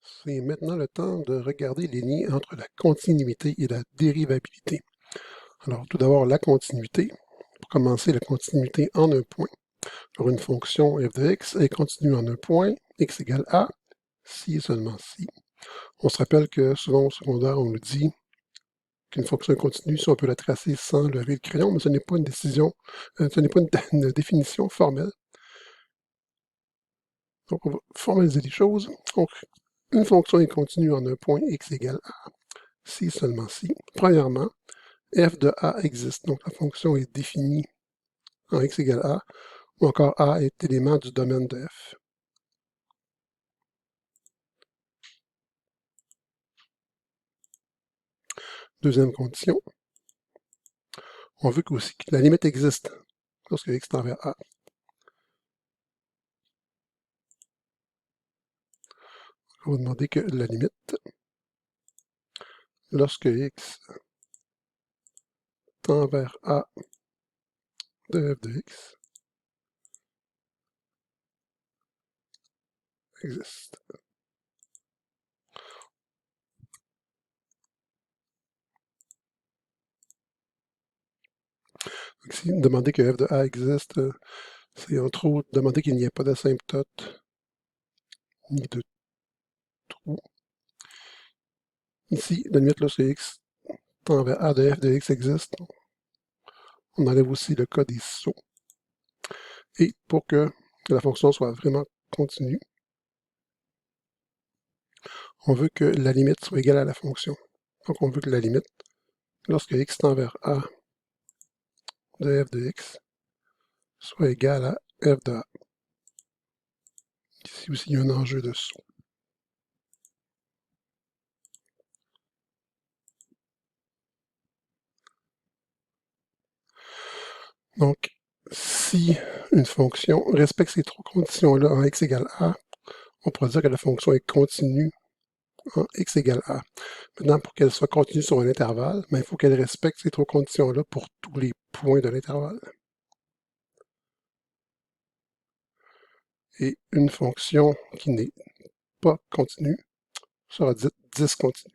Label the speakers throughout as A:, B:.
A: C'est maintenant le temps de regarder les liens entre la continuité et la dérivabilité. Alors, tout d'abord, la continuité. Pour commencer, la continuité en un point. Alors, une fonction f de x est continue en un point, x égale a, si et seulement si. On se rappelle que souvent au secondaire, on nous dit qu'une fonction est continue si on peut la tracer sans lever le crayon, mais ce n'est pas une décision, ce n'est pas une définition formelle. Donc, on va formaliser les choses. Donc, une fonction est continue en un point, x égale a, si seulement si. Premièrement, f de a existe, donc la fonction est définie en x égale a, ou encore a est élément du domaine de f. Deuxième condition, on veut aussi que la limite existe lorsque x tend vers a. On va demander que la limite, lorsque x tend vers a de f de x, existe. Donc, ici, demander que f de a existe, c'est entre autres demander qu'il n'y ait pas d'asymptote ni de trou. Ici, la limite lorsque x tend vers a de f de x existe, on enlève aussi le cas des sauts. Et pour que la fonction soit vraiment continue, on veut que la limite soit égale à la fonction. Donc on veut que la limite, lorsque x tend vers a de f de x, soit égale à f de a. Ici aussi, il y a un enjeu de saut. Donc, si une fonction respecte ces trois conditions-là en x égale a, on pourrait dire que la fonction est continue en x égale a. Maintenant, pour qu'elle soit continue sur un intervalle, il faut qu'elle respecte ces trois conditions-là pour tous les points de l'intervalle. Et une fonction qui n'est pas continue sera dite discontinue.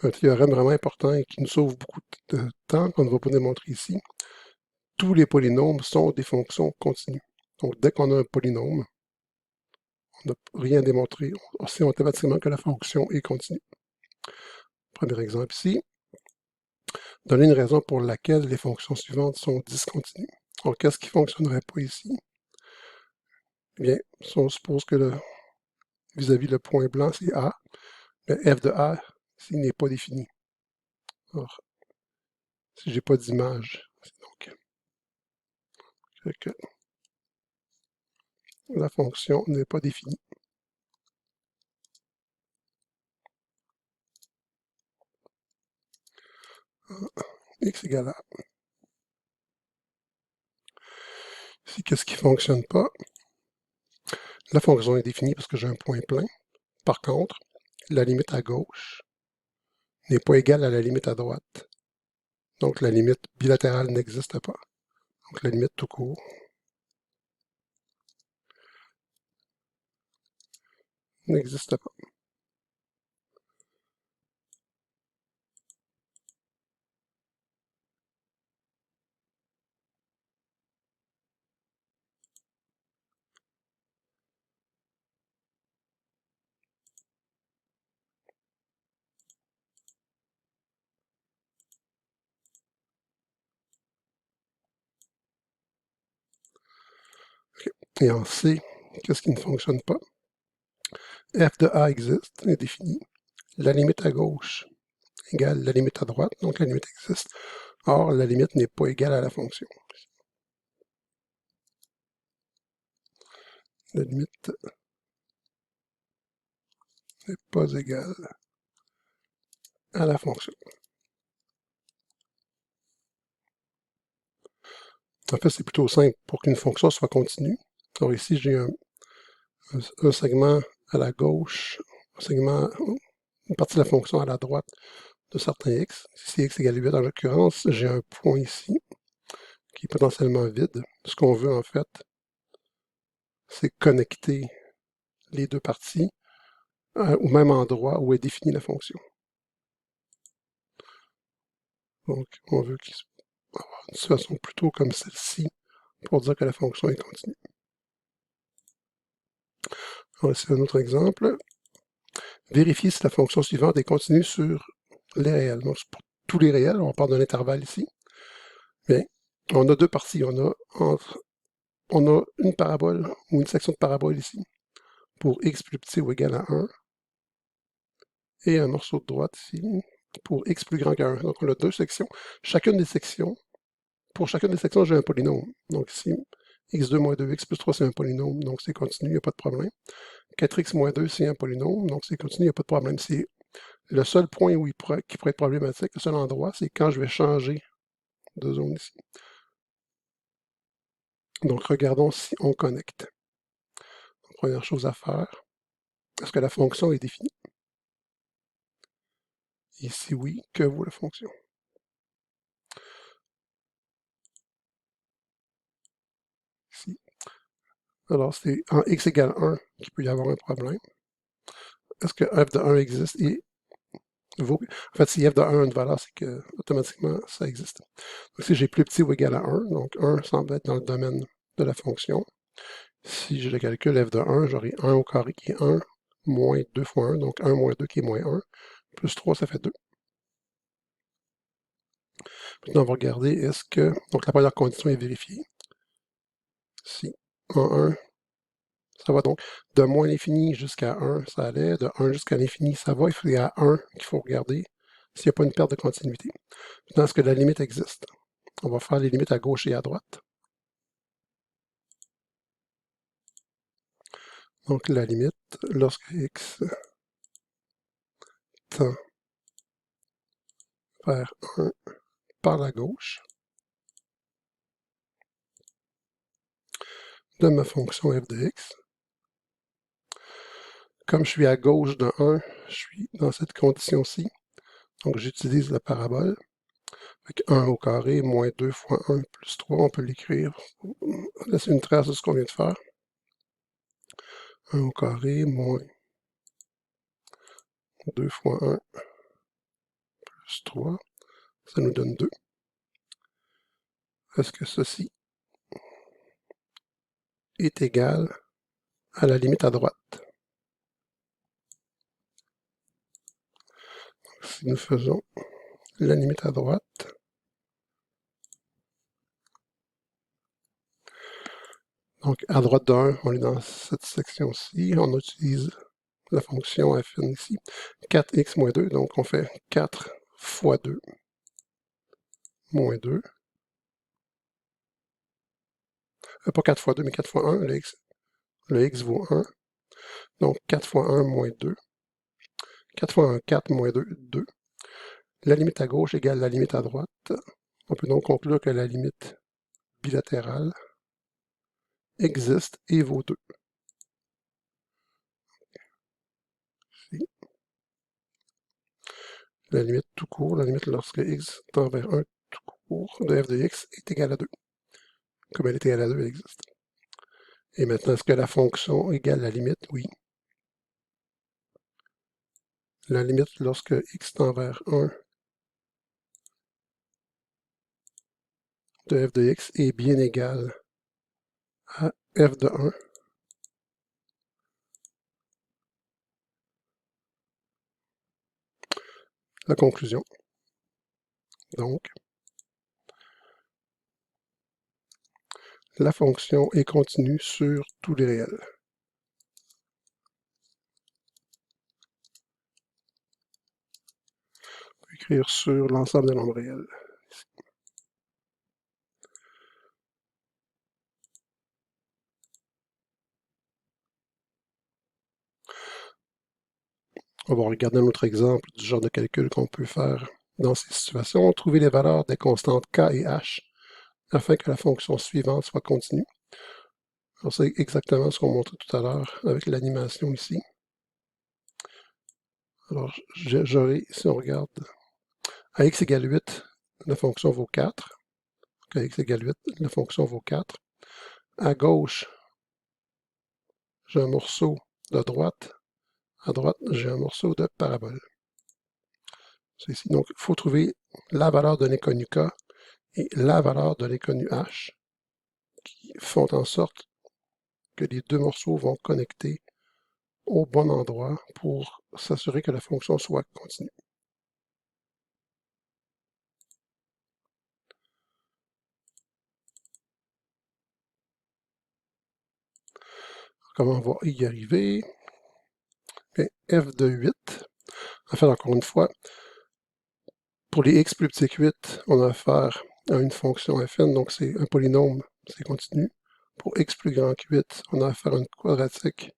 A: Un théorème vraiment important et qui nous sauve beaucoup de temps, qu'on ne va pas démontrer ici. Tous les polynômes sont des fonctions continues. Donc, dès qu'on a un polynôme, on n'a rien démontré. On sait automatiquement que la fonction est continue. Premier exemple ici. Donner une raison pour laquelle les fonctions suivantes sont discontinues. Alors, qu'est-ce qui ne fonctionnerait pas ici? Eh bien, si on suppose que vis-à-vis le point blanc, c'est A, mais f de A, ici, n'est pas défini. Alors, si je n'ai pas d'image, donc que la fonction n'est pas définie. X égale A. Ici, qu'est-ce qui ne fonctionne pas? La fonction est définie parce que j'ai un point plein. Par contre, la limite à gauche n'est pas égale à la limite à droite. Donc, la limite bilatérale n'existe pas. Donc, la limite tout court n'existe pas. Okay. Et en C, qu'est-ce qui ne fonctionne pas? F de A existe, est défini. La limite à gauche égale la limite à droite, donc la limite existe. Or, la limite n'est pas égale à la fonction. La limite n'est pas égale à la fonction. En fait, c'est plutôt simple. Pour qu'une fonction soit continue, alors ici, j'ai un segment à la gauche, un segment, une partie de la fonction à la droite de certains x. Si x égale 8 en l'occurrence, j'ai un point ici qui est potentiellement vide. Ce qu'on veut en fait, c'est connecter les deux parties au même endroit où est définie la fonction. Donc, on veut avoir une situation plutôt comme celle-ci pour dire que la fonction est continue. Voici un autre exemple. Vérifier si la fonction suivante est continue sur les réels. Donc, pour tous les réels, on parle d'un intervalle ici. Bien, on a deux parties. On a une parabole ou une section de parabole ici pour x plus petit ou égal à 1 et un morceau de droite ici pour x plus grand qu'à 1. Donc, on a deux sections. Pour chacune des sections, j'ai un polynôme. Donc ici, x2 moins 2x plus 3, c'est un polynôme, donc c'est continu, il n'y a pas de problème. 4x moins 2, c'est un polynôme, donc c'est continu, il n'y a pas de problème. C'est le seul point qui pourrait être problématique, le seul endroit, c'est quand je vais changer de zone ici. Donc, regardons si on connecte. Donc, première chose à faire, est-ce que la fonction est définie? Et si oui, que vaut la fonction? Ici. Alors, c'est en x égale 1 qu'il peut y avoir un problème. Est-ce que f de 1 existe et vaut... En fait, si f de 1 a une valeur, c'est que automatiquement, ça existe. Donc, si j'ai plus petit ou égal à 1, donc 1 semble être dans le domaine de la fonction. Si je le calcule f de 1, j'aurai 1 au carré qui est 1, moins 2 fois 1, donc 1 moins 2 qui est moins 1, plus 3, ça fait 2. Maintenant, on va regarder est-ce que... Donc, la première condition est vérifiée. Si en 1, ça va donc de moins l'infini jusqu'à 1, ça allait. De 1 jusqu'à l'infini, ça va. Il faut à 1 qu'il faut regarder s'il n'y a pas une perte de continuité. Maintenant, est-ce que la limite existe? On va faire les limites à gauche et à droite. Donc, la limite, lorsque x tend vers 1 par la gauche de ma fonction f de x. Comme je suis à gauche de 1, je suis dans cette condition-ci. Donc, j'utilise la parabole. Avec 1 au carré, moins 2 fois 1 plus 3, on peut l'écrire. Laisser une trace de ce qu'on vient de faire. 1 au carré, moins 2 fois 1 plus 3, ça nous donne 2. Est-ce que ceci est égal à la limite à droite? Si nous faisons la limite à droite, donc à droite de 1, on est dans cette section-ci, on utilise la fonction fn ici, 4x moins 2, donc on fait 4 fois 2 moins 2. Pas 4 fois 2, mais 4 fois 1, le x vaut 1. Donc 4 fois 1 moins 2. 4 fois 1, 4 moins 2, 2. La limite à gauche égale la limite à droite. On peut donc conclure que la limite bilatérale existe et vaut 2. Ici. La limite tout court, la limite lorsque x tend vers 1 tout court de f de x est égale à 2. Comme elle est égale à 2, elle existe. Et maintenant, est-ce que la fonction égale la limite? Oui. La limite lorsque x tend vers 1 de f de x est bien égale à f de 1. La conclusion. Donc, la fonction est continue sur tous les réels. On peut écrire sur l'ensemble des nombres réels. On va regarder un autre exemple du genre de calcul qu'on peut faire dans ces situations. Trouver les valeurs des constantes k et h afin que la fonction suivante soit continue. Alors, c'est exactement ce qu'on montrait tout à l'heure avec l'animation ici. Alors, j'aurai, si on regarde, à x égale 8, la fonction vaut 4. À x égale 8, la fonction vaut 4. À gauche, j'ai un morceau de droite À droite, j'ai un morceau de parabole. C'est ici. Donc, il faut trouver la valeur de l'inconnu K et la valeur de l'inconnu H qui font en sorte que les deux morceaux vont connecter au bon endroit pour s'assurer que la fonction soit continue. Comment on va y arriver? Bien, f de 8. En fait, encore une fois, pour les x plus petits que 8, on a affaire à une fonction fn, donc c'est un polynôme, c'est continu. Pour x plus grand que 8, on a affaire à une quadratique,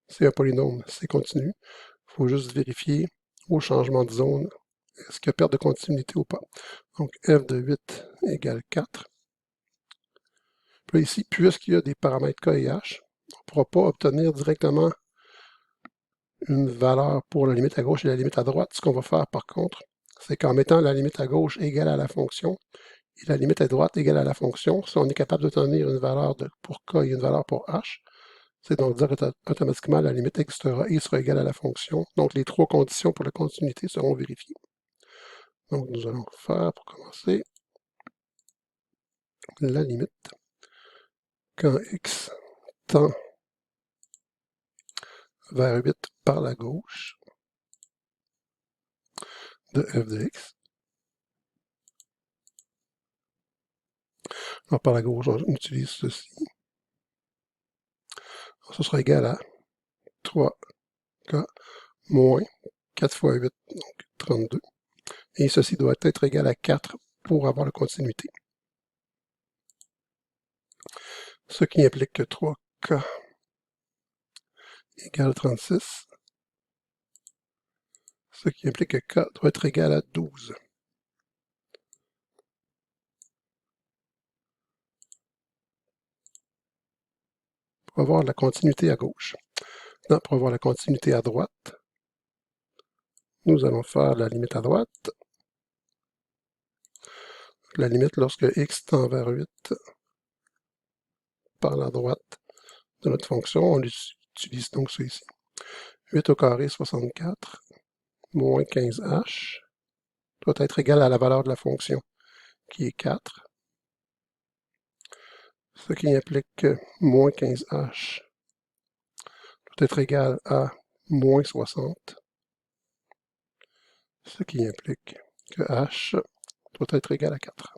A: c'est un polynôme, c'est continu. Il faut juste vérifier au changement de zone, est-ce qu'il y a perte de continuité ou pas. Donc f de 8 égale 4. Puis ici, puisqu'il y a des paramètres k et h, on ne pourra pas obtenir directement une valeur pour la limite à gauche et la limite à droite. Ce qu'on va faire par contre, c'est qu'en mettant la limite à gauche égale à la fonction et la limite à droite égale à la fonction, si on est capable d'obtenir une valeur pour k et une valeur pour h, c'est donc dire automatiquement la limite existera et sera égale à la fonction. Donc les trois conditions pour la continuité seront vérifiées. Donc nous allons faire, pour commencer, la limite quand x tend vers 8 par la gauche de f de x. Alors par la gauche, on utilise ceci. Alors, ce sera égal à 3k moins 4 fois 8, donc 32. Et ceci doit être égal à 4 pour avoir la continuité. Ce qui implique que 3k égale 36, ce qui implique que k doit être égal à 12. Pour avoir la continuité à gauche. Non, pour avoir la continuité à droite, nous allons faire la limite à droite. La limite lorsque x tend vers 8 par la droite de notre fonction, on utilise donc ça ici. 8 au carré, 64, moins 15h, doit être égal à la valeur de la fonction, qui est 4. Ce qui implique que moins 15h doit être égal à moins 60. Ce qui implique que h doit être égal à 4.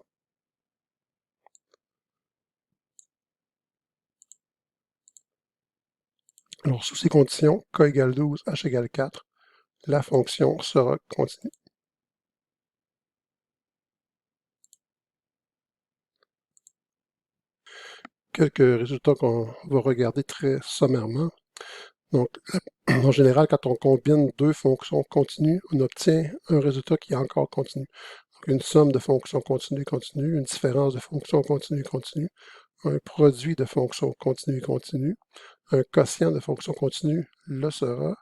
A: Alors, sous ces conditions, k égale 12, h égale 4, la fonction sera continue. Quelques résultats qu'on va regarder très sommairement. Donc, en général, quand on combine deux fonctions continues, on obtient un résultat qui est encore continu. Donc, une somme de fonctions continues, une différence de fonctions continues, un produit de fonctions continues, un quotient de fonctions continues le sera,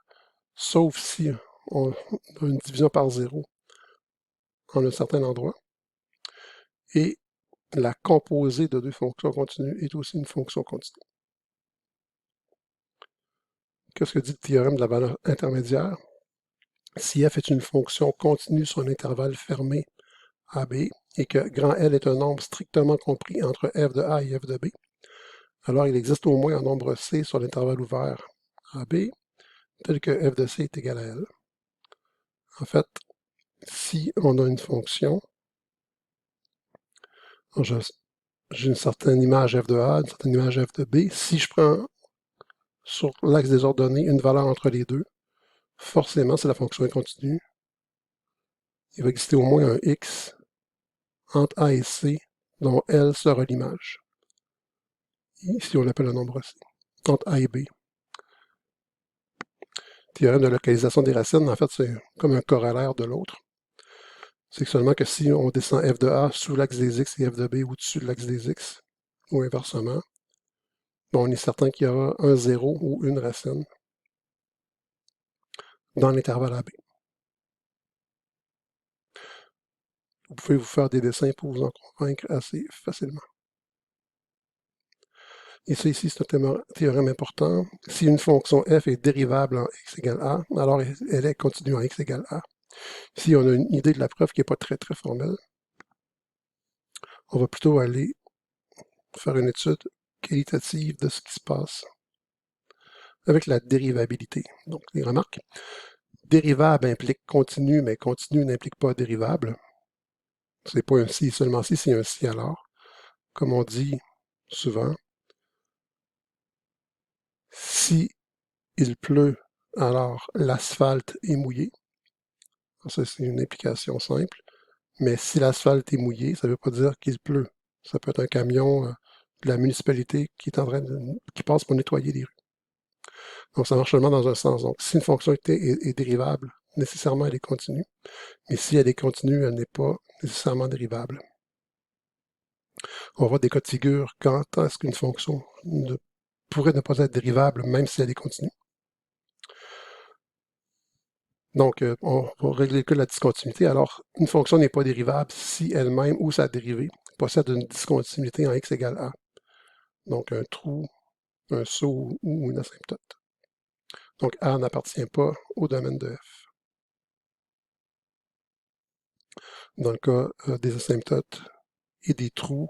A: sauf si on a une division par 0 en un certain endroit. Et la composée de deux fonctions continues est aussi une fonction continue. Qu'est-ce que dit le théorème de la valeur intermédiaire? Si f est une fonction continue sur un intervalle fermé AB et que grand L est un nombre strictement compris entre f de A et f de B, alors il existe au moins un nombre C sur l'intervalle ouvert AB tel que f de C est égal à L. En fait, si on a une fonction, j'ai une certaine image f de A, une certaine image f de B, si je prends sur l'axe des ordonnées une valeur entre les deux, forcément, si la fonction est continue, il va exister au moins un x entre A et C dont L sera l'image. Ici, on l'appelle un nombre C, entre A et B. Théorème de localisation des racines, en fait, c'est comme un corollaire de l'autre. C'est seulement que si on descend f de A sous l'axe des x et f de B au-dessus de l'axe des x, ou inversement, bon, on est certain qu'il y aura un 0 ou une racine dans l'intervalle AB. Vous pouvez vous faire des dessins pour vous en convaincre assez facilement. Et ça ici, c'est un théorème important. Si une fonction f est dérivable en x égale a, alors elle est continue en x égale a. Ici, on a une idée de la preuve qui n'est pas très formelle. On va plutôt aller faire une étude qualitative de ce qui se passe avec la dérivabilité. Donc, les remarques. Dérivable implique continu, mais continu n'implique pas dérivable. C'est pas un si seulement si, c'est un si alors. Comme on dit souvent, si il pleut, alors l'asphalte est mouillé. Ça, c'est une implication simple. Mais si l'asphalte est mouillé, ça ne veut pas dire qu'il pleut. Ça peut être un camion de la municipalité qui est qui passe pour nettoyer les rues. Donc, ça marche seulement dans un sens. Donc, si une fonction est dérivable, nécessairement, elle est continue. Mais si elle est continue, elle n'est pas nécessairement dérivable. On va voir des cas de figure quand est-ce qu'une fonction pourrait ne pas être dérivable, même si elle est continue. Donc, on va régler que la discontinuité. Alors, une fonction n'est pas dérivable si elle-même ou sa dérivée possède une discontinuité en x égale a. Donc, un trou, un saut ou une asymptote. Donc, A n'appartient pas au domaine de F. Dans le cas des asymptotes et des trous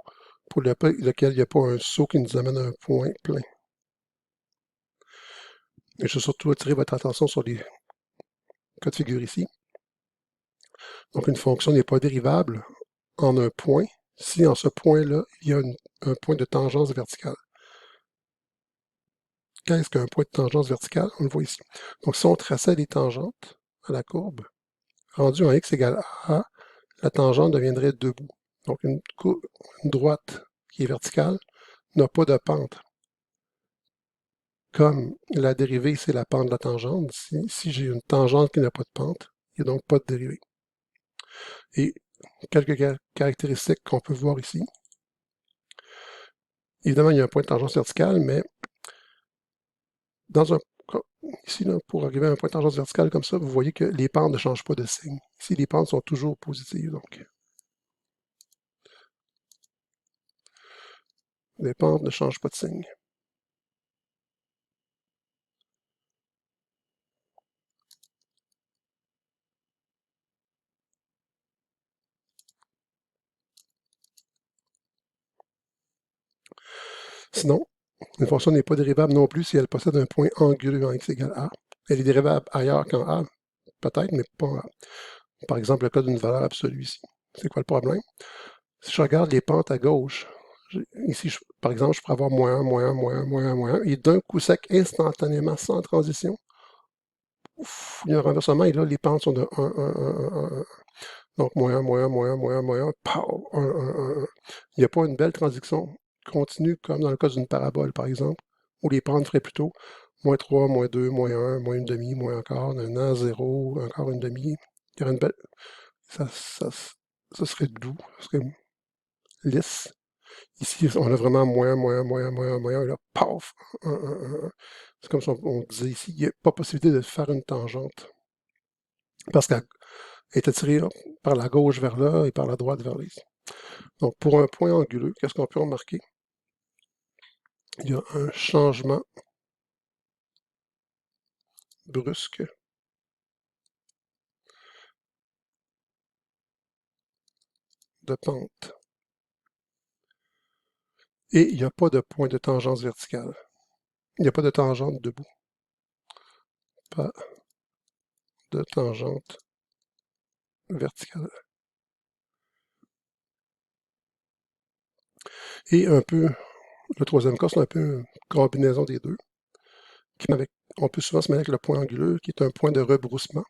A: pour lequel il n'y a pas un saut qui nous amène à un point plein. Et je vais surtout attirer votre attention sur les cas de figure ici. Donc, une fonction n'est pas dérivable en un point si en ce point-là, il y a un point de tangence verticale. Qu'est-ce qu'un point de tangence verticale? On le voit ici. Donc, si on traçait des tangentes à la courbe, rendu en x égale a, la tangente deviendrait debout. Donc, une droite qui est verticale n'a pas de pente. Comme la dérivée, c'est la pente de la tangente, si j'ai une tangente qui n'a pas de pente, il n'y a donc pas de dérivée. Et quelques caractéristiques qu'on peut voir ici. Évidemment, il y a un point de tangence verticale, mais dans un ici, là, pour arriver à un point de tangence verticale comme ça, vous voyez que les pentes ne changent pas de signe. Ici, les pentes sont toujours positives. Donc, les pentes ne changent pas de signe. Sinon, une fonction n'est pas dérivable non plus si elle possède un point anguleux en x égale a. Elle est dérivable ailleurs qu'en a, peut-être, mais pas en a. Par exemple, le cas d'une valeur absolue ici. C'est quoi le problème? Si je regarde les pentes à gauche, ici, par exemple, je pourrais avoir moins 1, moins 1, moins 1, moins 1, moins 1, et d'un coup sec, instantanément, sans transition, il y a un renversement, et là, les pentes sont de 1, 1, 1, 1, 1. Donc, moins 1, moins 1, moins 1, moins 1, moins 1, pow, 1, 1, 1, 1. Il n'y a pas une belle transition continue, comme dans le cas d'une parabole, par exemple, où les pentes feraient plutôt moins 3, moins 2, moins 1, moins une demi, moins un quart, un an, 0, un quart, une demi. Il y aurait une belle... Ça serait doux, ça serait lisse. Ici, on a vraiment moins, moins, moins, moins, moins, et là, paf! C'est comme si on disait ici, il n'y a pas possibilité de faire une tangente. Parce qu'elle est attirée par la gauche vers là et par la droite vers là. Donc, pour un point anguleux, qu'est-ce qu'on peut remarquer? Il y a un changement brusque de pente. Et il n'y a pas de point de tangence verticale. Il n'y a pas de tangente debout. Pas de tangente verticale. Et un peu, le troisième cas, c'est un peu une combinaison des deux. On peut souvent se mêler avec le point anguleux, qui est un point de rebroussement,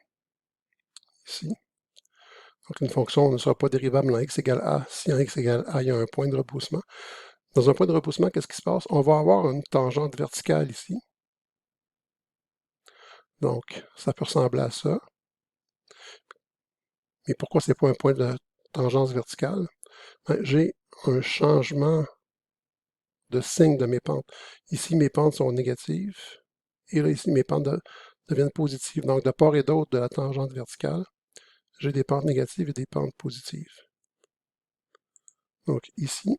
A: ici. Donc, une fonction ne sera pas dérivable en x égale a si en x égale a, il y a un point de rebroussement. Dans un point de rebroussement, qu'est-ce qui se passe? On va avoir une tangente verticale ici. Donc, ça peut ressembler à ça. Mais pourquoi ce n'est pas un point de tangence verticale? Ben, j'ai un changement de signe de mes pentes. Ici, mes pentes sont négatives. Et là, ici, mes pentes deviennent positives. Donc, de part et d'autre de la tangente verticale, j'ai des pentes négatives et des pentes positives. Donc, ici,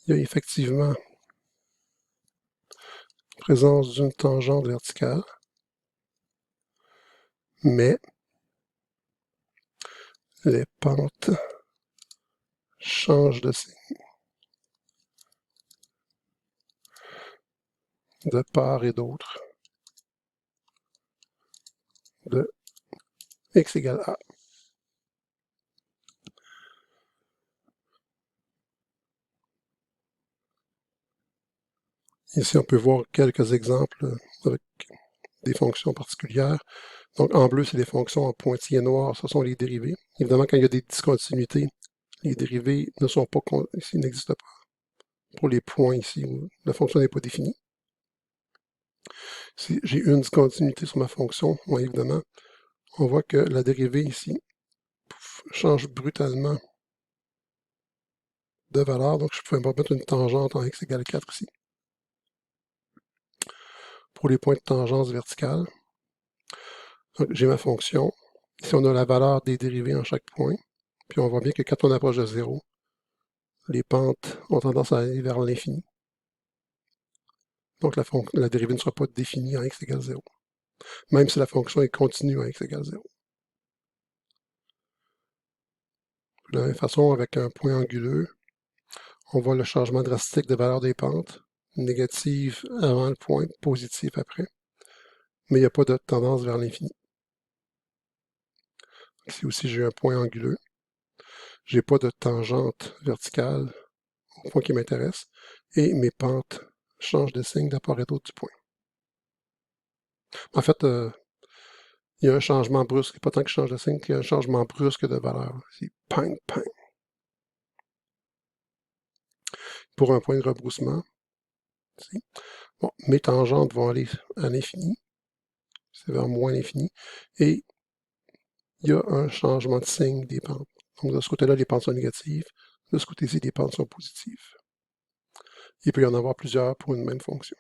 A: il y a effectivement présence d'une tangente verticale, mais les pentes changent de signe de part et d'autre de x égale a. Ici, on peut voir quelques exemples avec des fonctions particulières. Donc, en bleu, c'est des fonctions en pointillés noirs, ce sont les dérivées. Évidemment, quand il y a des discontinuités, les dérivées ne sont pas, ici, n'existent pas. Pour les points ici, où la fonction n'est pas définie. Si j'ai une discontinuité sur ma fonction, bon, évidemment, on voit que la dérivée ici change brutalement de valeur. Donc, je peux me mettre une tangente en x égale 4 ici. Pour les points de tangence verticale, j'ai ma fonction. Ici, on a la valeur des dérivées en chaque point. Puis on voit bien que quand on approche de 0, les pentes ont tendance à aller vers l'infini. Donc la dérivée ne sera pas définie en x égale 0, même si la fonction est continue en x égale 0. De la même façon, avec un point anguleux, on voit le changement drastique de valeur des pentes, négative avant le point, positif après, mais il n'y a pas de tendance vers l'infini. Ici aussi, j'ai un point anguleux. Je n'ai pas de tangente verticale au point qui m'intéresse, et mes pentes changent de signe de part et d'autre du point. En fait, il y a un changement brusque, pas tant que je change de signe, qu'il y a un changement brusque de valeur. C'est ping, ping. Pour un point de rebroussement, ici, bon, mes tangentes vont aller à l'infini, c'est vers moins l'infini, et il y a un changement de signe des pentes. Donc de ce côté-là, les pentes sont négatives, de ce côté-ci, les pentes sont positives. Il peut y en avoir plusieurs pour une même fonction.